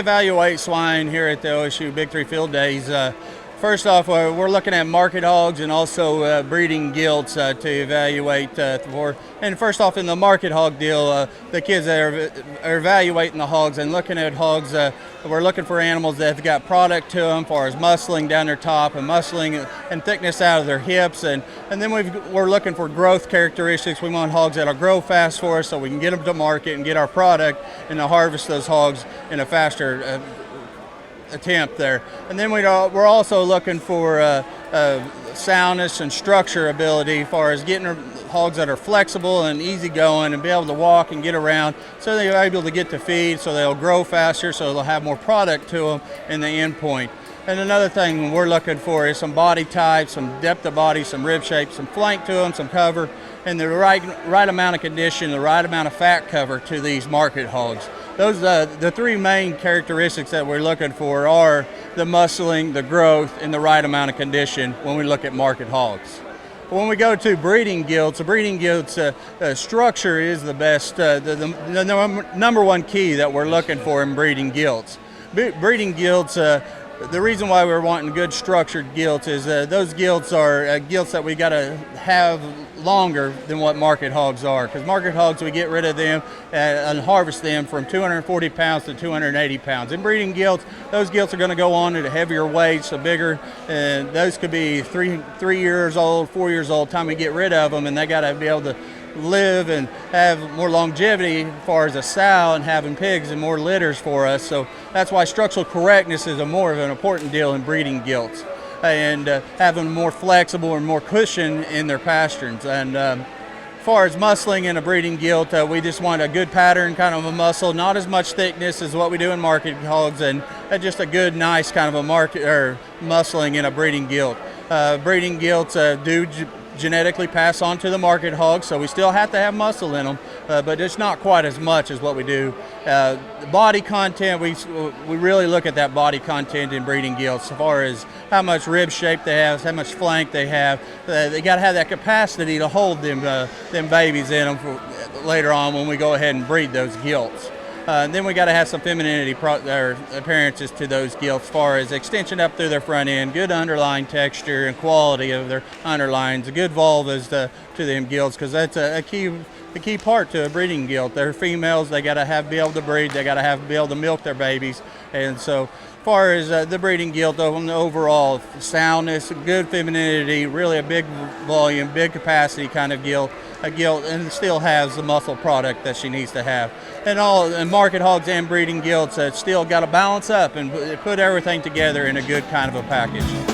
evaluate swine here at the OSU Big Three Field Days, first off, we're looking at market hogs and also breeding gilts to evaluate for. And first off, in the market hog deal, the kids that are evaluating the hogs and looking at hogs, we're looking for animals that have got product to them, as far as muscling down their top and muscling and thickness out of their hips. And then we're looking for growth characteristics. We want hogs that'll grow fast for us so we can get them to market and get our product and to harvest those hogs in a faster attempt there. And then we're also looking for soundness and structure ability, as far as getting hogs that are flexible and easygoing and be able to walk and get around, so they're able to get to feed, so they'll grow faster, so they'll have more product to them in the end point. And another thing we're looking for is some body type, some depth of body, some rib shape, some flank to them, some cover, and the right amount of condition, the right amount of fat cover to these market hogs. Those the three main characteristics that we're looking for are the muscling, the growth, and the right amount of condition when we look at market hogs. When we go to breeding gilts, the breeding gilts structure is the best, the number one key that we're looking for in breeding gilts. Breeding gilts, the reason why we're wanting good structured gilts is those gilts are gilts that we got to have longer than what market hogs are, because market hogs, we get rid of them and harvest them from 240 pounds to 280 pounds. In breeding gilts, those gilts are going to go on at a heavier weight, so bigger, and those could be 3 years old, 4 years old time we get rid of them, and they got to be able to live and have more longevity as far as a sow and having pigs and more litters for us. So that's why structural correctness is more of an important deal in breeding gilts, and having more flexible and more cushion in their pasterns. And as far as muscling in a breeding gilt, we just want a good pattern kind of a muscle, not as much thickness as what we do in market hogs, and just a good, nice kind of a muscling in a breeding gilt. Breeding gilts do genetically pass on to the market hogs, so we still have to have muscle in them, but it's not quite as much as what we do. The body content, we really look at that body content in breeding gilts, as far as how much rib shape they have, how much flank they have. They got to have that capacity to hold them babies in them for later on when we go ahead and breed those gilts. Then we got to have some femininity appearances to those gilts, as far as extension up through their front end, good underlying texture and quality of their underlines, good vulvas to them gilts, because that's the key part to a breeding gilt. They're females, they got to be able to breed, they got to be able to milk their babies. And so as far as the breeding gilt, overall soundness, good femininity, really a big volume, big capacity kind of gilt, and still has the muscle product that she needs to have. And market hogs and breeding gilts still got to balance up and put everything together in a good kind of a package.